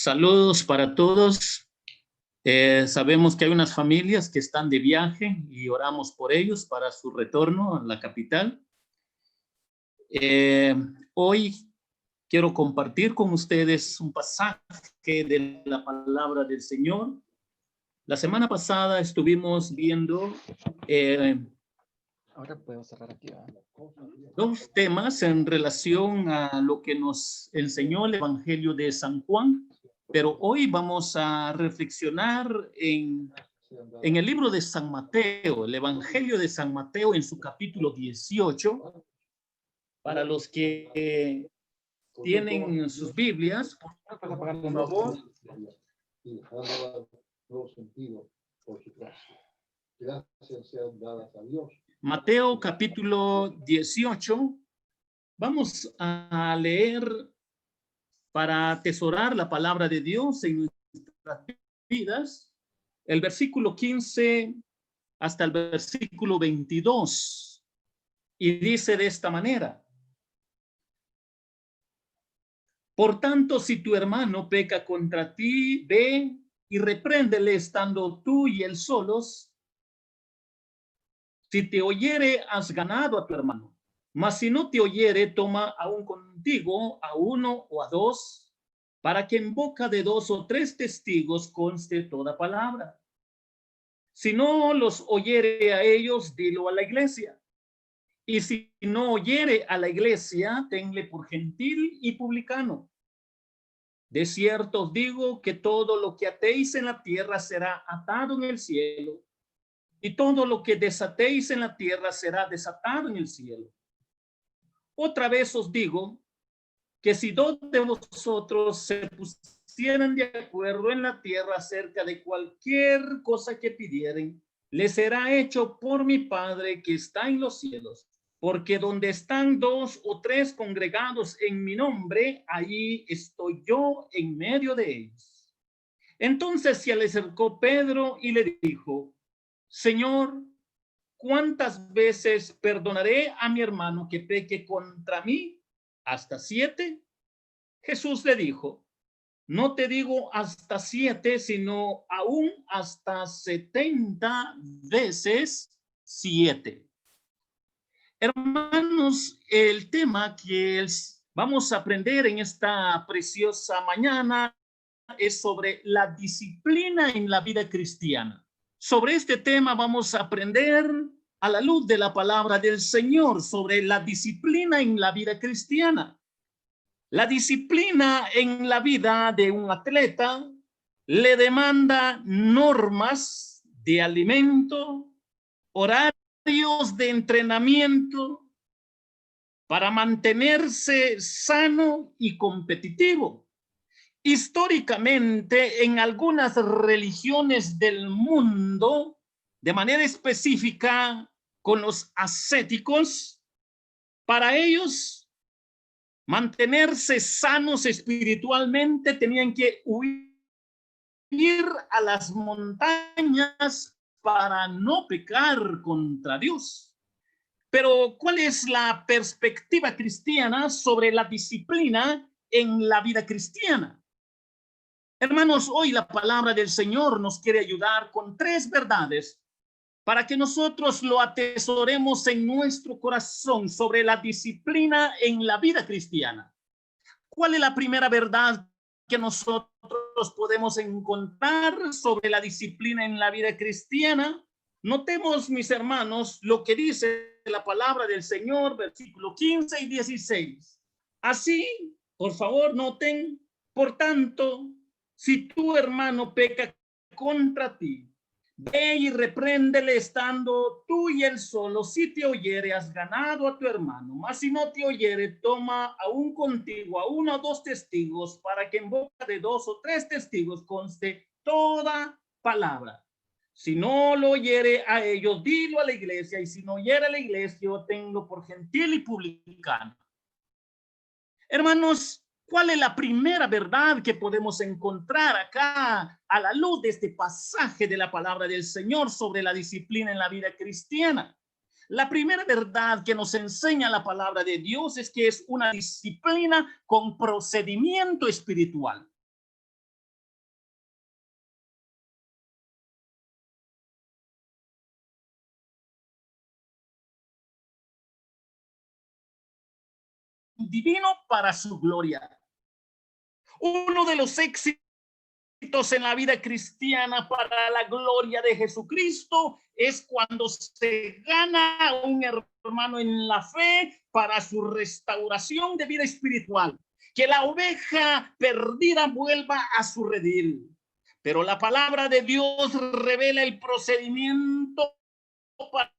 Saludos para todos. Sabemos que hay unas familias que están de viaje y oramos por ellos para su retorno a la capital. Hoy quiero compartir con ustedes un pasaje de la palabra del Señor. La semana pasada estuvimos viendo Ahora puedo cerrar aquí. dos temas en relación a lo que nos enseñó el Evangelio de San Juan, pero hoy vamos a reflexionar en el libro de San Mateo, el Evangelio de San Mateo en su capítulo 18. Para los que tienen sus Biblias, por favor. Gracias sean dadas a Dios. Mateo capítulo 18. Vamos a leer para atesorar la palabra de Dios en nuestras vidas, el versículo 15 hasta el versículo 22. Y dice de esta manera: por tanto, si tu hermano peca contra ti, ve y repréndele estando tú y él solos. Si te oyere, has ganado a tu hermano. Mas si no te oyere, toma aún contigo a uno o a dos, para que en boca de dos o tres testigos conste toda palabra. Si no los oyere a ellos, dilo a la iglesia. Y si no oyere a la iglesia, tenle por gentil y publicano. De cierto os digo que todo lo que atéis en la tierra será atado en el cielo, y todo lo que desatéis en la tierra será desatado en el cielo. Otra vez os digo que si dos de vosotros se pusieran de acuerdo en la tierra acerca de cualquier cosa que pidieren, les será hecho por mi Padre que está en los cielos. Porque donde están dos o tres congregados en mi nombre, ahí estoy yo en medio de ellos. Entonces se le acercó Pedro y le dijo: Señor, ¿cuántas veces perdonaré a mi hermano que peque contra mí? ¿Hasta 7? Jesús le dijo: no te digo hasta 7, sino aún hasta 70 veces 7. Hermanos, el tema que vamos a aprender en esta preciosa mañana es sobre la disciplina en la vida cristiana. Sobre este tema vamos a aprender a la luz de la palabra del Señor sobre la disciplina en la vida cristiana. La disciplina en la vida de un atleta le demanda normas de alimento, horarios de entrenamiento para mantenerse sano y competitivo. Históricamente, en algunas religiones del mundo, de manera específica con los ascéticos, para ellos mantenerse sanos espiritualmente tenían que huir a las montañas para no pecar contra Dios. Pero, ¿cuál es la perspectiva cristiana sobre la disciplina en la vida cristiana? Hermanos, hoy la palabra del Señor nos quiere ayudar con 3 verdades para que nosotros lo atesoremos en nuestro corazón sobre la disciplina en la vida cristiana. ¿Cuál es la primera verdad que nosotros podemos encontrar sobre la disciplina en la vida cristiana? Notemos, mis hermanos, lo que dice la palabra del Señor, versículo 15 y 16. Así, por favor, noten: por tanto, si tu hermano peca contra ti, ve y repréndele estando tú y él solo. Si te oyere, has ganado a tu hermano. Mas si no te oyere, toma aún contigo a 1 o 2 testigos, para que en boca de 2 o 3 testigos conste toda palabra. Si no lo oyere a ellos, dilo a la iglesia, y si no oyere a la iglesia, tenlo por gentil y publicano. Hermanos, ¿cuál es la primera verdad que podemos encontrar acá a la luz de este pasaje de la palabra del Señor sobre la disciplina en la vida cristiana? La primera verdad que nos enseña la palabra de Dios es que es una disciplina con procedimiento espiritual. divino para su gloria. Uno de los éxitos en la vida cristiana para la gloria de Jesucristo es cuando se gana a un hermano en la fe para su restauración de vida espiritual, que la oveja perdida vuelva a su redil. Pero la palabra de Dios revela el procedimiento para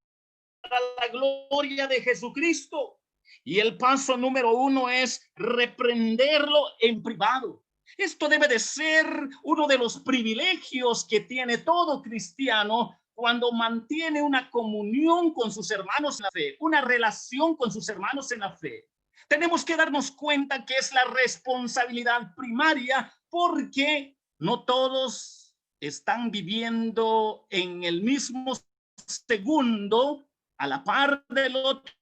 la gloria de Jesucristo. Y el paso número 1 es reprenderlo en privado. Esto debe de ser uno de los privilegios que tiene todo cristiano cuando mantiene una comunión con sus hermanos en la fe, una relación con sus hermanos en la fe. Tenemos que darnos cuenta que es la responsabilidad primaria, porque no todos están viviendo en el mismo segundo a la par del otro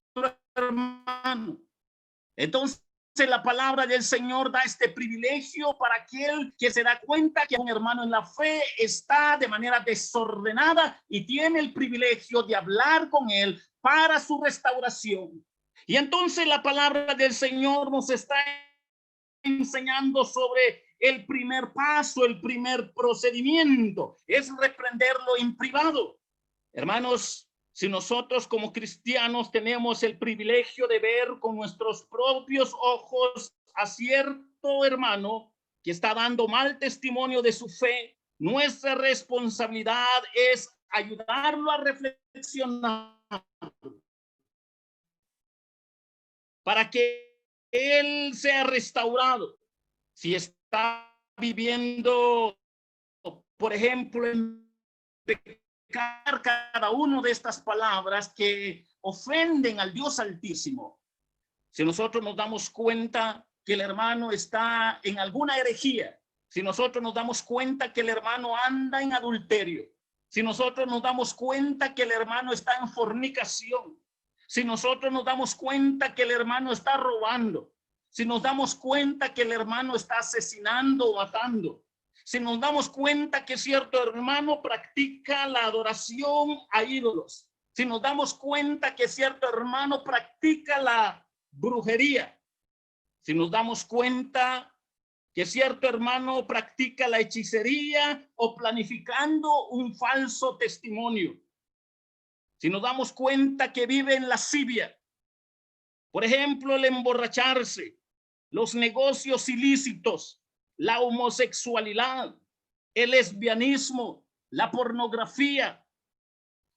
hermano. Entonces la palabra del Señor da este privilegio para aquel que se da cuenta que un hermano en la fe está de manera desordenada y tiene el privilegio de hablar con él para su restauración. Y entonces la palabra del Señor nos está enseñando sobre el primer paso, el primer procedimiento, es reprenderlo en privado. Hermanos, si nosotros como cristianos tenemos el privilegio de ver con nuestros propios ojos a cierto hermano que está dando mal testimonio de su fe, nuestra responsabilidad es ayudarlo a reflexionar para que él sea restaurado. Si está viviendo, por ejemplo, en cada una de estas palabras que ofenden al Dios Altísimo, si nosotros nos damos cuenta que el hermano está en alguna herejía, si nosotros nos damos cuenta que el hermano anda en adulterio, si nosotros nos damos cuenta que el hermano está en fornicación, si nosotros nos damos cuenta que el hermano está robando, si nos damos cuenta que el hermano está asesinando o matando, si nos damos cuenta que cierto hermano practica la adoración a ídolos, si nos damos cuenta que cierto hermano practica la brujería, si nos damos cuenta que cierto hermano practica la hechicería o planificando un falso testimonio, si nos damos cuenta que vive en lascivia, por ejemplo, el emborracharse, los negocios ilícitos, la homosexualidad, el lesbianismo, la pornografía,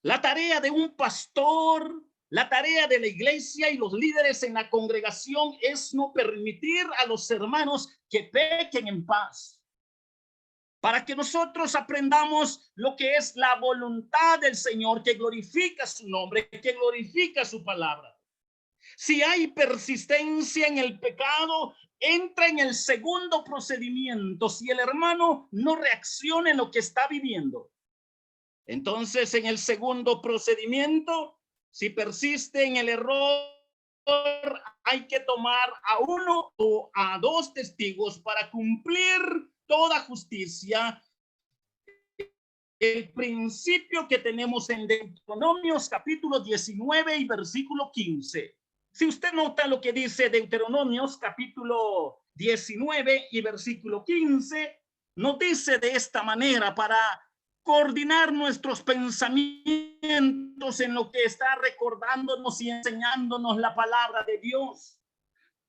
la tarea de un pastor, la tarea de la iglesia y los líderes en la congregación es no permitir a los hermanos que pequen en paz, para que nosotros aprendamos lo que es la voluntad del Señor, que glorifica su nombre, que glorifica su palabra. Si hay persistencia en el pecado, entra en el segundo procedimiento. Si el hermano no reacciona en lo que está viviendo, entonces en el segundo procedimiento, si persiste en el error, hay que tomar a uno o a dos testigos para cumplir toda justicia. El principio que tenemos en Deuteronomios capítulo 19 y versículo 15. Si usted nota lo que dice Deuteronomios capítulo 19 y versículo 15, nos dice de esta manera para coordinar nuestros pensamientos en lo que está recordándonos y enseñándonos la palabra de Dios.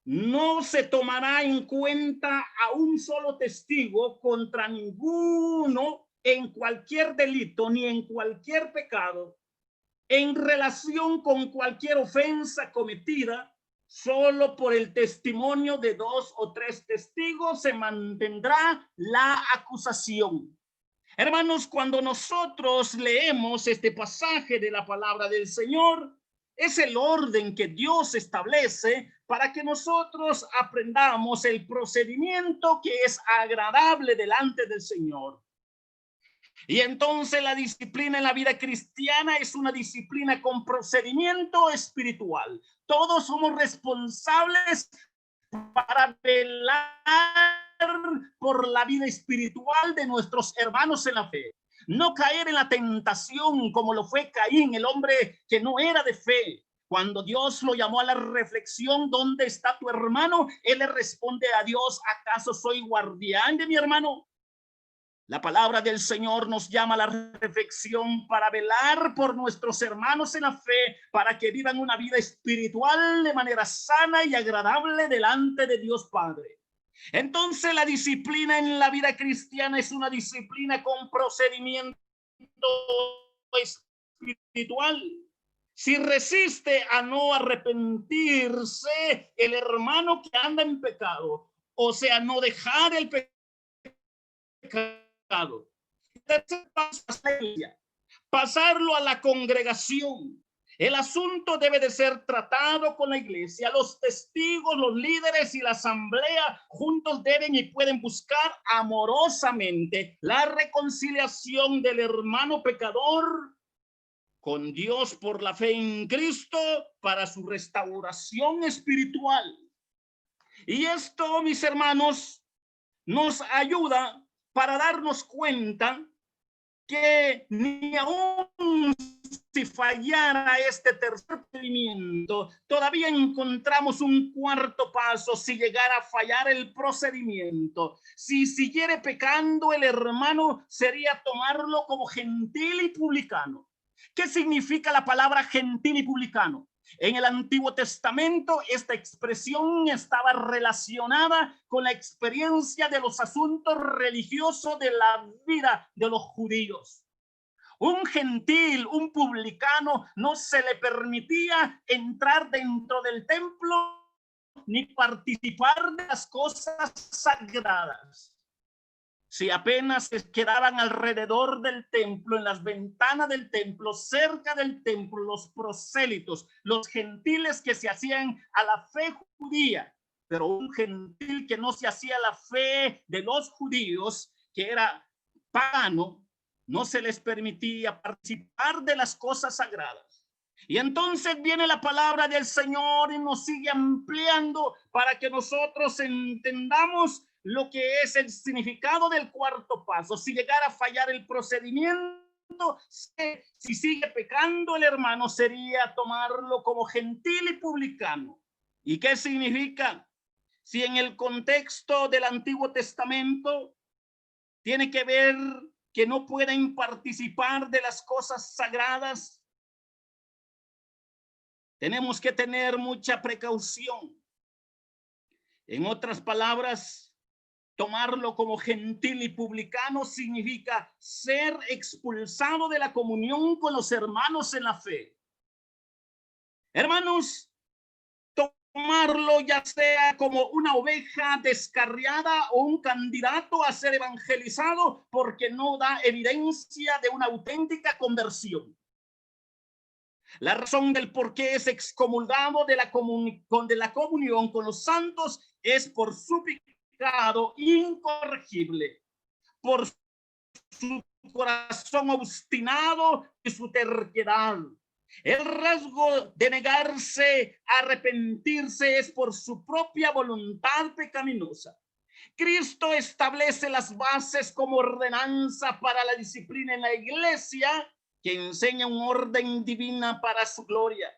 No se tomará en cuenta a un solo testigo contra ninguno en cualquier delito ni en cualquier pecado, en relación con cualquier ofensa cometida. Solo por el testimonio de 2 o 3 testigos se mantendrá la acusación. Hermanos, cuando nosotros leemos este pasaje de la palabra del Señor, es el orden que Dios establece para que nosotros aprendamos el procedimiento que es agradable delante del Señor. Y entonces la disciplina en la vida cristiana es una disciplina con procedimiento espiritual. Todos somos responsables para velar por la vida espiritual de nuestros hermanos en la fe. No caer en la tentación como lo fue Caín, el hombre que no era de fe, Cuando Dios lo llamó a la reflexión, ¿dónde está tu hermano? Él le responde a Dios, ¿acaso soy guardián de mi hermano? La palabra del Señor nos llama a la reflexión para velar por nuestros hermanos en la fe, para que vivan una vida espiritual de manera sana y agradable delante de Dios Padre. Entonces, la disciplina en la vida cristiana es una disciplina con procedimiento espiritual. Si resiste a no arrepentirse el hermano que anda en pecado, o sea, no dejar el pecado, pasarlo a la congregación. El asunto debe de ser tratado con la iglesia. Los testigos, los líderes y la asamblea juntos deben y pueden buscar amorosamente la reconciliación del hermano pecador con Dios por la fe en Cristo para su restauración espiritual. Y esto, mis hermanos, nos ayuda para darnos cuenta que ni aún si fallara este tercer procedimiento, todavía encontramos un cuarto paso si llegara a fallar el procedimiento. Si siguiere pecando el hermano, sería tomarlo como gentil y publicano. ¿Qué significa la palabra gentil y publicano? En el Antiguo Testamento, esta expresión estaba relacionada con la experiencia de los asuntos religiosos de la vida de los judíos. Un gentil, un publicano, no se le permitía entrar dentro del templo ni participar de las cosas sagradas. Si apenas se quedaban alrededor del templo, en las ventanas del templo, cerca del templo, los prosélitos, los gentiles que se hacían a la fe judía, pero un gentil que no se hacía a la fe de los judíos, que era pagano, no se les permitía participar de las cosas sagradas. Y entonces viene la palabra del Señor y nos sigue ampliando para que nosotros entendamos lo que es el significado del cuarto paso. Si llegara a fallar el procedimiento, si sigue pecando el hermano, sería tomarlo como gentil y publicano. ¿Y qué significa? Si en el contexto del Antiguo Testamento tiene que ver que no pueden participar de las cosas sagradas, tenemos que tener mucha precaución. En otras palabras, tomarlo como gentil y publicano significa ser expulsado de la comunión con los hermanos en la fe. Hermanos, tomarlo ya sea como una oveja descarriada o un candidato a ser evangelizado porque no da evidencia de una auténtica conversión. La razón del por qué es excomulgado de la comunión con los santos es por su pecado incorregible, por su corazón obstinado y su terquedad. El rasgo de negarse a arrepentirse es por su propia voluntad pecaminosa. Cristo establece las bases como ordenanza para la disciplina en la iglesia, que enseña un orden divina para su gloria.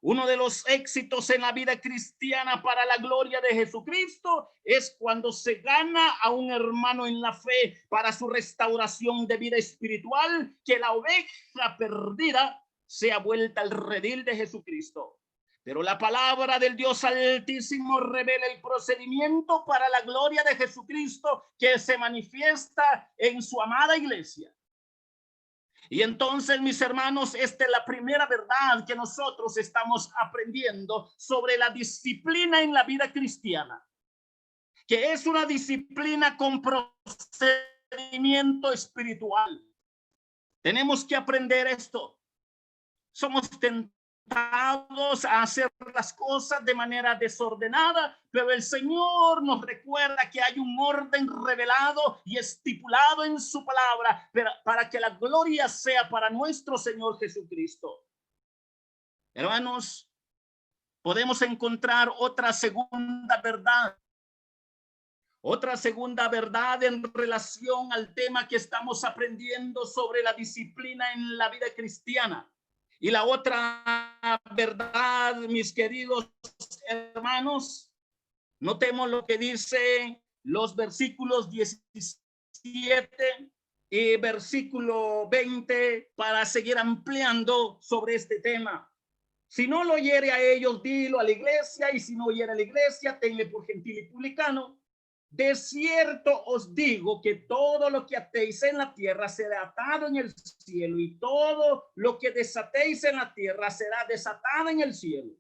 Uno de los éxitos en la vida cristiana para la gloria de Jesucristo es cuando se gana a un hermano en la fe para su restauración de vida espiritual, que la oveja perdida sea vuelta al redil de Jesucristo. Pero la palabra del Dios Altísimo revela el procedimiento para la gloria de Jesucristo que se manifiesta en su amada iglesia. Y entonces, mis hermanos, esta es la primera verdad que nosotros estamos aprendiendo sobre la disciplina en la vida cristiana, que es una disciplina con procedimiento espiritual. Tenemos que aprender esto. Somos tentados a hacer las cosas de manera desordenada, pero el Señor nos recuerda que hay un orden revelado y estipulado en su palabra para que la gloria sea para nuestro Señor Jesucristo. Hermanos, podemos encontrar otra segunda verdad en relación al tema que estamos aprendiendo sobre la disciplina en la vida cristiana. Y la otra verdad, mis queridos hermanos, notemos lo que dice los versículos 17 y versículo 20 para seguir ampliando sobre este tema. Si no lo oyere a ellos, dilo a la iglesia, y si no oyere a la iglesia, tenle por gentil y publicano. De cierto os digo que todo lo que atéis en la tierra será atado en el cielo, y todo lo que desatéis en la tierra será desatado en el cielo.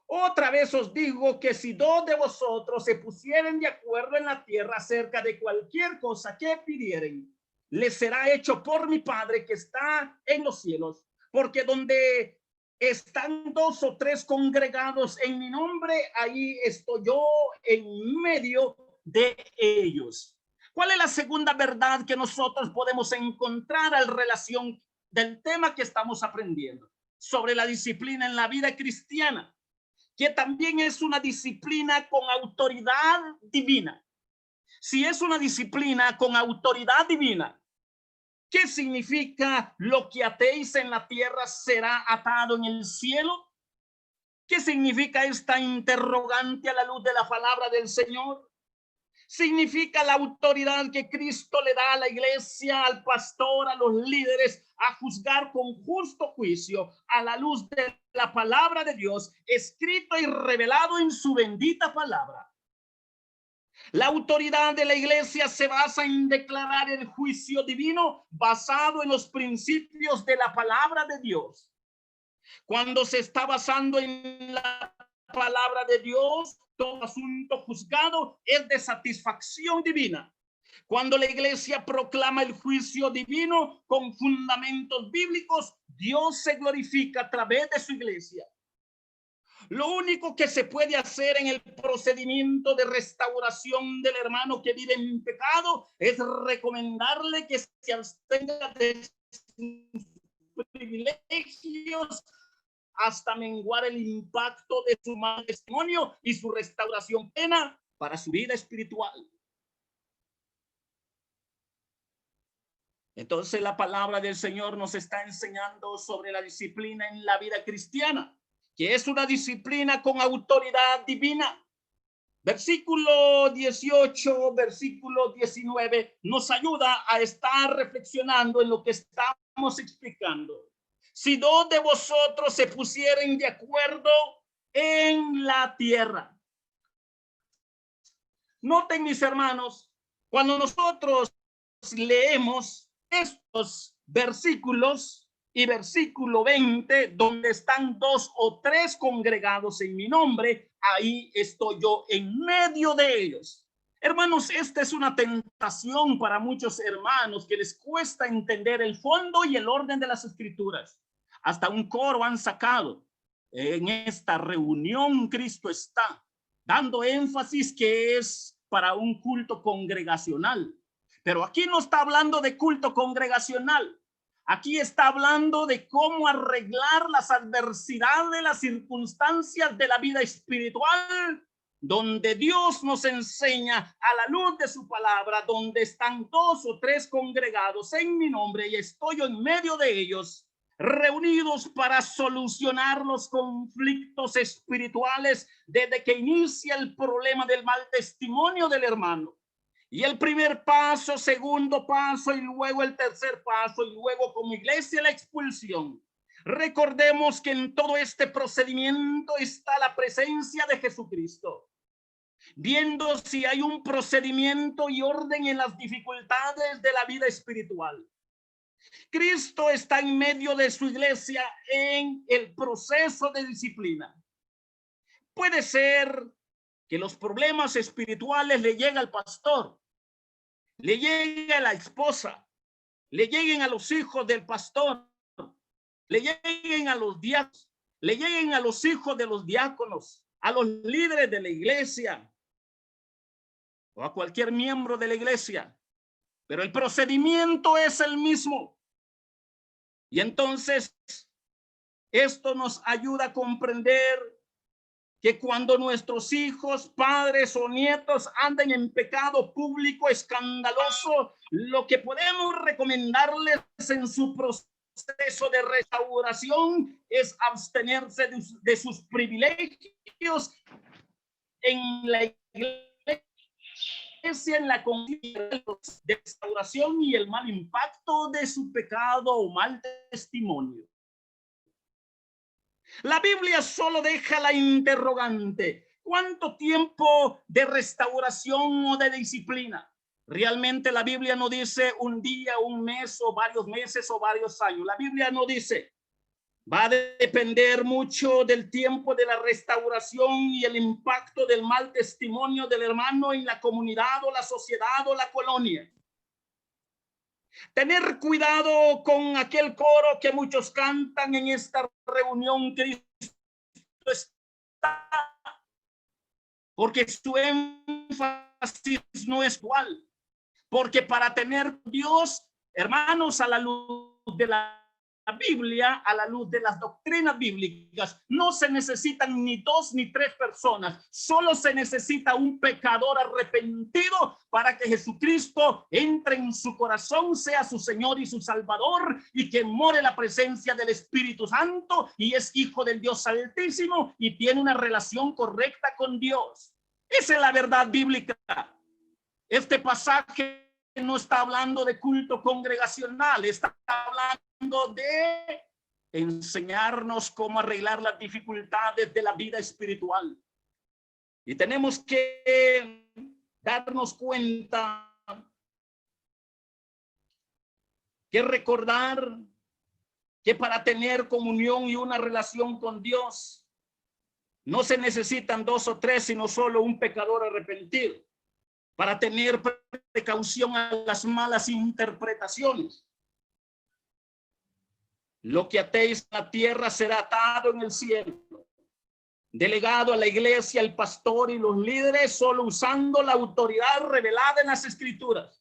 Otra vez os digo que si dos de vosotros se pusieren de acuerdo en la tierra acerca de cualquier cosa que pidieren, les será hecho por mi Padre que está en los cielos. Porque donde están dos o tres congregados en mi nombre, ahí estoy yo en medio de ellos. ¿Cuál es la segunda verdad que nosotros podemos encontrar en relación del tema que estamos aprendiendo sobre la disciplina en la vida cristiana? Que también es una disciplina con autoridad divina. Si es una disciplina con autoridad divina, ¿qué significa lo que atéis en la tierra será atado en el cielo? ¿Qué significa esta interrogante a la luz de la palabra del Señor? Significa la autoridad que Cristo le da a la iglesia, al pastor, a los líderes, a juzgar con justo juicio a la luz de la palabra de Dios, escrito y revelado en su bendita palabra. La autoridad de la iglesia se basa en declarar el juicio divino basado en los principios de la palabra de Dios. Cuando se está basando en la palabra de Dios, todo asunto juzgado es de satisfacción divina. Cuando la iglesia proclama el juicio divino con fundamentos bíblicos, Dios se glorifica a través de su iglesia. Lo único que se puede hacer en el procedimiento de restauración del hermano que vive en pecado es recomendarle que se abstenga de sus privilegios hasta menguar el impacto de su mal testimonio y su restauración plena para su vida espiritual. Entonces la palabra del Señor nos está enseñando sobre la disciplina en la vida cristiana, que es una disciplina con autoridad divina. Versículo 18, versículo 19 nos ayuda a estar reflexionando en lo que estamos explicando. Si dos de vosotros se pusieren de acuerdo en la tierra. Noten, mis hermanos, cuando nosotros leemos estos versículos y versículo 20, donde están dos o tres congregados en mi nombre, ahí estoy yo en medio de ellos. Hermanos, esta es una tentación para muchos hermanos que les cuesta entender el fondo y el orden de las escrituras. Hasta un coro han sacado. En esta reunión Cristo está, dando énfasis que es para un culto congregacional. Pero aquí no está hablando de culto congregacional. Aquí está hablando de cómo arreglar las adversidades, las circunstancias de la vida espiritual, donde Dios nos enseña a la luz de su palabra, donde están dos o tres congregados en mi nombre y estoy en medio de ellos, reunidos para solucionar los conflictos espirituales desde que inicia el problema del mal testimonio del hermano. Y el primer paso, segundo paso y luego el tercer paso y luego como iglesia la expulsión. Recordemos que en todo este procedimiento está la presencia de Jesucristo, viendo si hay un procedimiento y orden en las dificultades de la vida espiritual. Cristo está en medio de su iglesia en el proceso de disciplina. Puede ser que los problemas espirituales le lleguen al pastor, le llegue a la esposa, le lleguen a los hijos del pastor, le lleguen a los diáconos, le lleguen a los hijos de los diáconos, a los líderes de la iglesia o a cualquier miembro de la iglesia. Pero el procedimiento es el mismo. Y entonces esto nos ayuda a comprender que cuando nuestros hijos, padres o nietos anden en pecado público escandaloso, lo que podemos recomendarles en su proceso proceso de restauración es abstenerse de sus privilegios en la iglesia, en la conciencia de restauración y el mal impacto de su pecado o mal testimonio. La Biblia solo deja la interrogante: ¿cuánto tiempo de restauración o de disciplina? Realmente la Biblia no dice un día, un mes o varios meses o varios años. La Biblia no dice. Va a depender mucho del tiempo de la restauración y el impacto del mal testimonio del hermano en la comunidad o la sociedad o la colonia. Tener cuidado con aquel coro que muchos cantan en esta reunión: Cristo está, porque su énfasis no es igual. Porque para tener Dios, hermanos, a la luz de la Biblia, a la luz de las doctrinas bíblicas, no se necesitan ni 2 ni 3 personas, solo se necesita un pecador arrepentido para que Jesucristo entre en su corazón, sea su Señor y su Salvador, y que more la presencia del Espíritu Santo y es hijo del Dios Altísimo y tiene una relación correcta con Dios. Esa es la verdad bíblica. Este pasaje no está hablando de culto congregacional, está hablando de enseñarnos cómo arreglar las dificultades de la vida espiritual. Y tenemos que darnos cuenta, que recordar que para tener comunión y una relación con Dios no se necesitan 2 o 3, sino solo un pecador arrepentido. Para tener precaución a las malas interpretaciones. Lo que atéis en la tierra será atado en el cielo. Delegado a la iglesia, el pastor y los líderes, solo usando la autoridad revelada en las escrituras.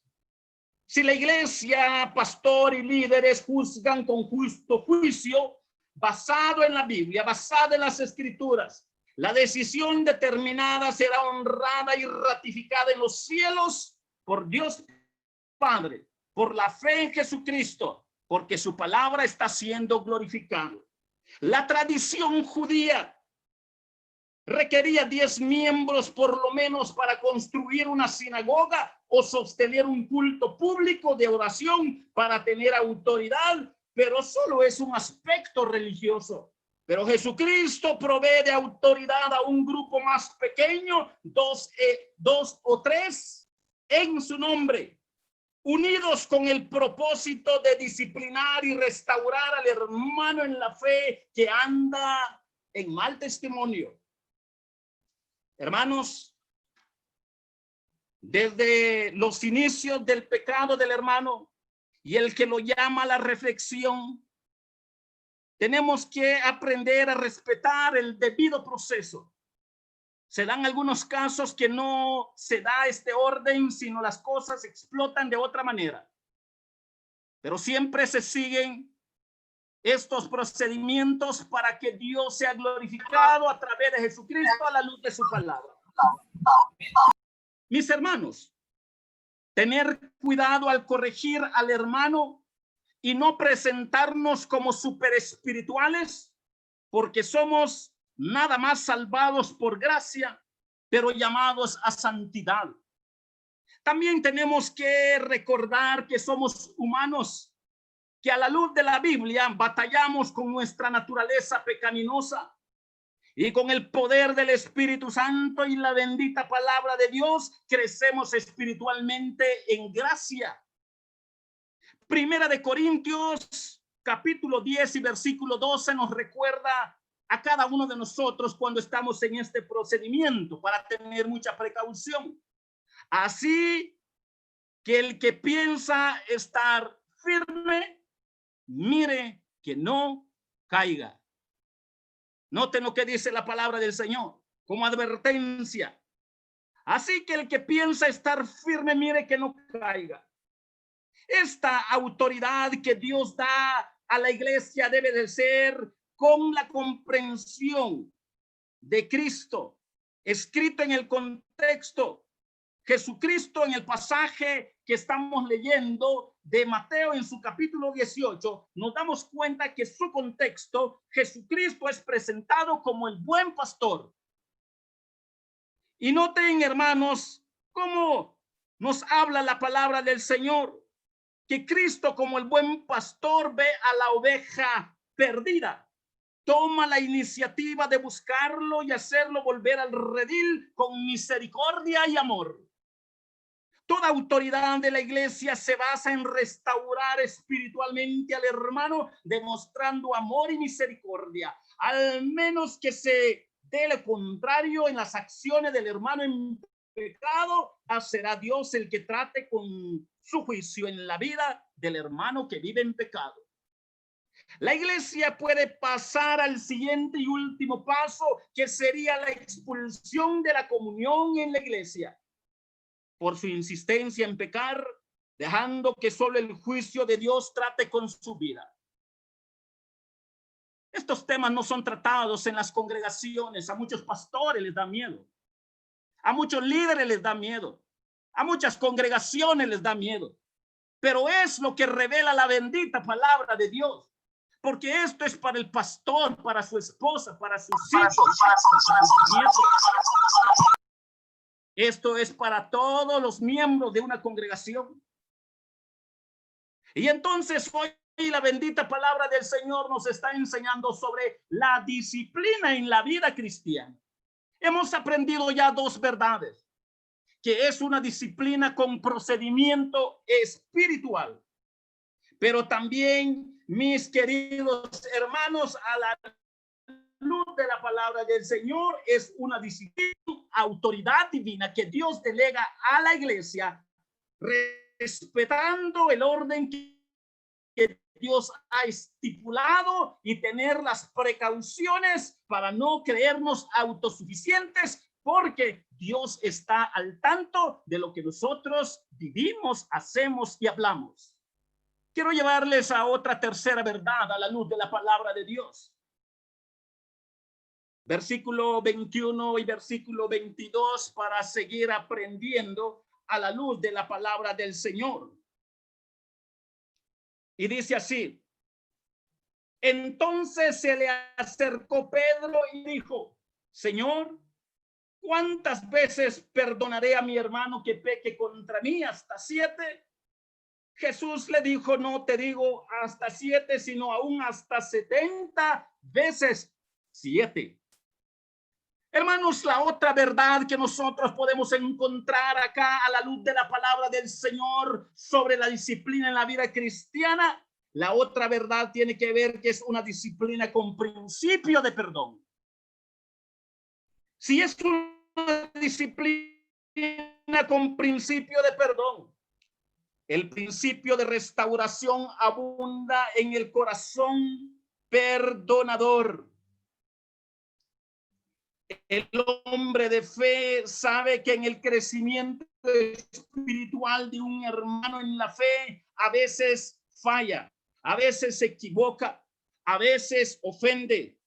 Si la iglesia, pastor y líderes juzgan con justo juicio, basado en la Biblia, basado en las escrituras, la decisión determinada será honrada y ratificada en los cielos por Dios Padre, por la fe en Jesucristo, porque su palabra está siendo glorificada. La tradición judía requería 10 miembros por lo menos para construir una sinagoga o sostener un culto público de oración para tener autoridad, pero solo es un aspecto religioso. Pero Jesucristo provee de autoridad a un grupo más pequeño, 2 o 3 en su nombre, unidos con el propósito de disciplinar y restaurar al hermano en la fe que anda en mal testimonio. Hermanos, desde los inicios del pecado del hermano y el que lo llama a la reflexión, tenemos que aprender a respetar el debido proceso. Se dan algunos casos que no se da este orden, sino las cosas explotan de otra manera. Pero siempre se siguen estos procedimientos para que Dios sea glorificado a través de Jesucristo a la luz de su palabra. Mis hermanos, tener cuidado al corregir al hermano y no presentarnos como super espirituales, porque somos nada más salvados por gracia, pero llamados a santidad. También tenemos que recordar que somos humanos, que a la luz de la Biblia batallamos con nuestra naturaleza pecaminosa y con el poder del Espíritu Santo y la bendita palabra de Dios crecemos espiritualmente en gracia. Primera de Corintios, capítulo 10 y versículo 12 nos recuerda a cada uno de nosotros cuando estamos en este procedimiento para tener mucha precaución. Así que el que piensa estar firme, mire que no caiga. Noten lo que dice la palabra del Señor como advertencia. Así que el que piensa estar firme, mire que no caiga. Esta autoridad que Dios da a la iglesia debe de ser con la comprensión de Cristo, escrito en el contexto Jesucristo en el pasaje que estamos leyendo de Mateo en su capítulo 18, nos damos cuenta que su contexto, Jesucristo es presentado como el buen pastor. Y noten, hermanos, cómo nos habla la palabra del Señor, que Cristo como el buen pastor ve a la oveja perdida. Toma la iniciativa de buscarlo y hacerlo volver al redil con misericordia y amor. Toda autoridad de la iglesia se basa en restaurar espiritualmente al hermano, demostrando amor y misericordia, al menos que se dé lo contrario en las acciones del hermano en pecado, será Dios el que trate con su juicio en la vida del hermano que vive en pecado. La iglesia puede pasar al siguiente y último paso, que sería la expulsión de la comunión en la iglesia por su insistencia en pecar, dejando que solo el juicio de Dios trate con su vida. Estos temas no son tratados en las congregaciones. A muchos pastores les da miedo. A muchos líderes les da miedo. A muchas congregaciones les da miedo. Pero es lo que revela la bendita palabra de Dios. Porque esto es para el pastor, para su esposa, para sus hijos, para sus nietos. Esto es para todos los miembros de una congregación. Y entonces hoy la bendita palabra del Señor nos está enseñando sobre la disciplina en la vida cristiana. Hemos aprendido ya dos verdades, que es una disciplina con procedimiento espiritual. Pero también, mis queridos hermanos, a la luz de la palabra del Señor, es una disciplina, autoridad divina que Dios delega a la iglesia, respetando el orden que Dios ha estipulado y tener las precauciones para no creernos autosuficientes, porque Dios está al tanto de lo que nosotros vivimos, hacemos y hablamos. Quiero llevarles a otra tercera verdad a la luz de la palabra de Dios. Versículo 21 y versículo 22 para seguir aprendiendo a la luz de la palabra del Señor. Y dice así: entonces se le acercó Pedro y dijo: Señor, ¿cuántas veces perdonaré a mi hermano que peque contra mí? ¿Hasta 7? Jesús le dijo: no te digo hasta 7, sino aún hasta 70 veces 7. Hermanos, la otra verdad que nosotros podemos encontrar acá a la luz de la palabra del Señor sobre la disciplina en la vida cristiana, la otra verdad tiene que ver que es una disciplina con principio de perdón. Si es una disciplina con principio de perdón, el principio de restauración abunda en el corazón perdonador. El hombre de fe sabe que en el crecimiento espiritual de un hermano en la fe, a veces falla, a veces se equivoca, a veces ofende,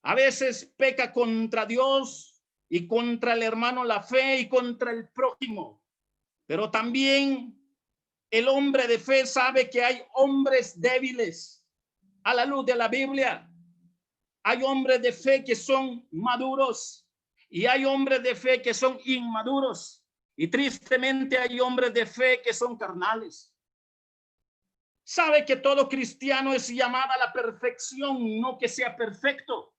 a veces peca contra Dios y contra el hermano la fe y contra el prójimo. Pero también el hombre de fe sabe que hay hombres débiles. A la luz de la Biblia, hay hombres de fe que son maduros y hay hombres de fe que son inmaduros. Y tristemente hay hombres de fe que son carnales. Sabe que todo cristiano es llamado a la perfección, no que sea perfecto.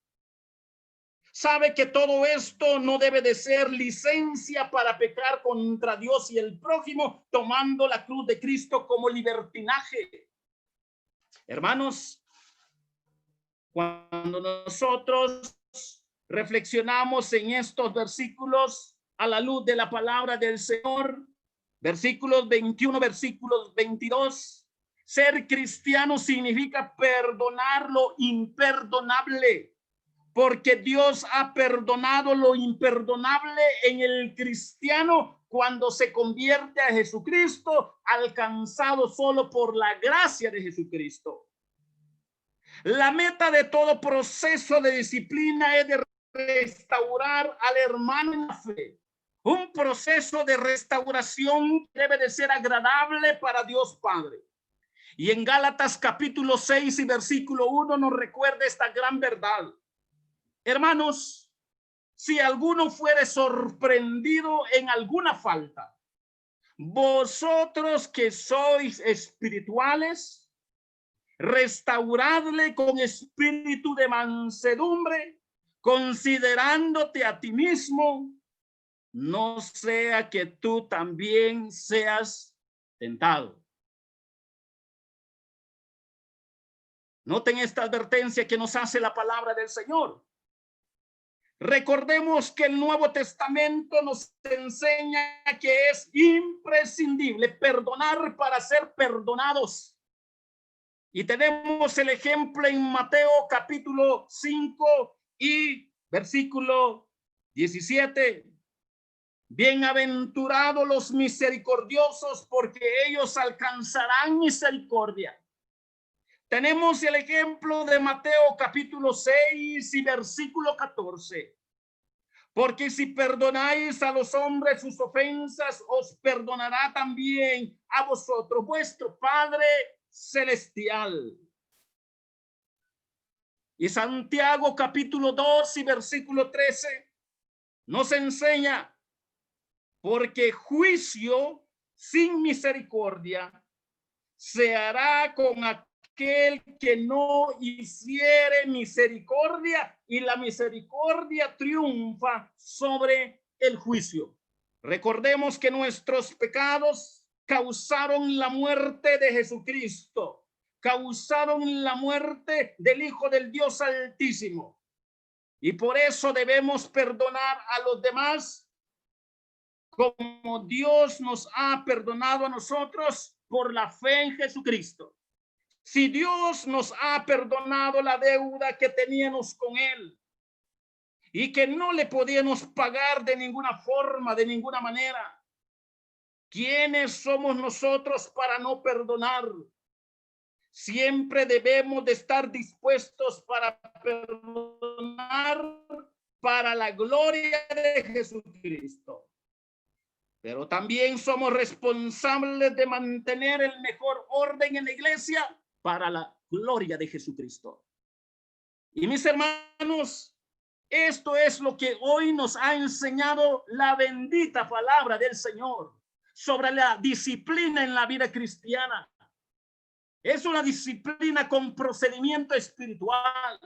Sabe que todo esto no debe de ser licencia para pecar contra Dios y el prójimo, tomando la cruz de Cristo como libertinaje. Hermanos, cuando nosotros reflexionamos en estos versículos a la luz de la palabra del Señor, versículos 21, versículos 22, ser cristiano significa perdonar lo imperdonable, porque Dios ha perdonado lo imperdonable en el cristiano cuando se convierte a Jesucristo, alcanzado solo por la gracia de Jesucristo. La meta de todo proceso de disciplina es de restaurar al hermano en la fe, Un proceso de restauración debe de ser agradable para Dios Padre. Y en Gálatas capítulo 6 y versículo 1 nos recuerda esta gran verdad. Hermanos, si alguno fuere sorprendido en alguna falta, vosotros que sois espirituales, restauradle con espíritu de mansedumbre, considerándote a ti mismo, no sea que tú también seas tentado. Noten esta advertencia que nos hace la palabra del Señor. Recordemos que el Nuevo Testamento nos enseña que es imprescindible perdonar para ser perdonados. Y tenemos el ejemplo en Mateo capítulo 5 y versículo 17. Bienaventurados los misericordiosos, porque ellos alcanzarán misericordia. Tenemos el ejemplo de Mateo capítulo 6 y versículo 14. Porque si perdonáis a los hombres sus ofensas, os perdonará también a vosotros vuestro Padre celestial. Y Santiago capítulo 2 y versículo 13 nos enseña, porque juicio sin misericordia se hará con aquel que no hiciere misericordia, y la misericordia triunfa sobre el juicio. Recordemos que nuestros pecados causaron la muerte de Jesucristo, causaron la muerte del Hijo del Dios Altísimo, y por eso debemos perdonar a los demás como Dios nos ha perdonado a nosotros por la fe en Jesucristo. Si Dios nos ha perdonado la deuda que teníamos con Él y que no le podíamos pagar de ninguna forma, de ninguna manera, ¿quiénes somos nosotros para no perdonar? Siempre debemos de estar dispuestos para perdonar para la gloria de Jesucristo. Pero también somos responsables de mantener el mejor orden en la iglesia para la gloria de Jesucristo. Y mis hermanos, esto es lo que hoy nos ha enseñado la bendita palabra del Señor sobre la disciplina en la vida cristiana. Es una disciplina con procedimiento espiritual.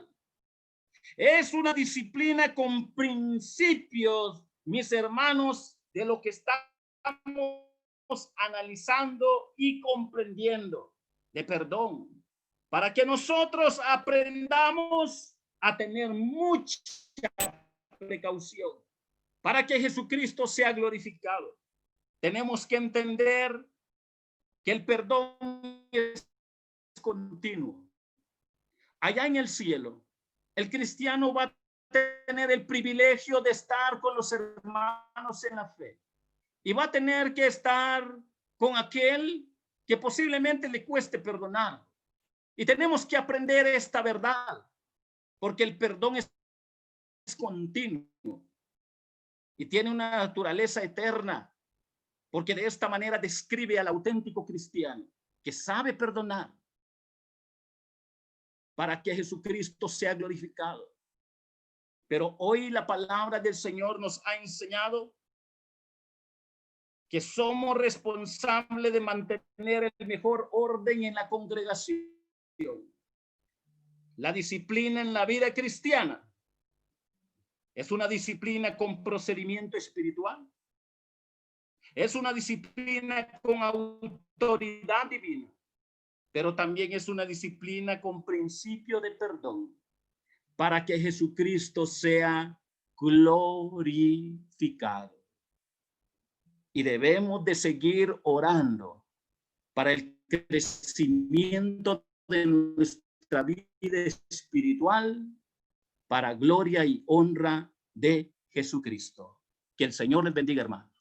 Es una disciplina con principios, mis hermanos, de lo que estamos analizando y comprendiendo de perdón, para que nosotros aprendamos a tener mucha precaución, para que Jesucristo sea glorificado. Tenemos que entender que el perdón es continuo. Allá en el cielo, el cristiano va a tener el privilegio de estar con los hermanos en la fe y va a tener que estar con aquel que posiblemente le cueste perdonar. Y tenemos que aprender esta verdad, porque el perdón es continuo y tiene una naturaleza eterna, porque de esta manera describe al auténtico cristiano que sabe perdonar para que Jesucristo sea glorificado. Pero hoy la palabra del Señor nos ha enseñado que somos responsables de mantener el mejor orden en la congregación. La disciplina en la vida cristiana es una disciplina con procedimiento espiritual. Es una disciplina con autoridad divina, pero también es una disciplina con principio de perdón, para que Jesucristo sea glorificado. Y debemos de seguir orando para el crecimiento de nuestra vida espiritual, para gloria y honra de Jesucristo. Que el Señor les bendiga, hermano.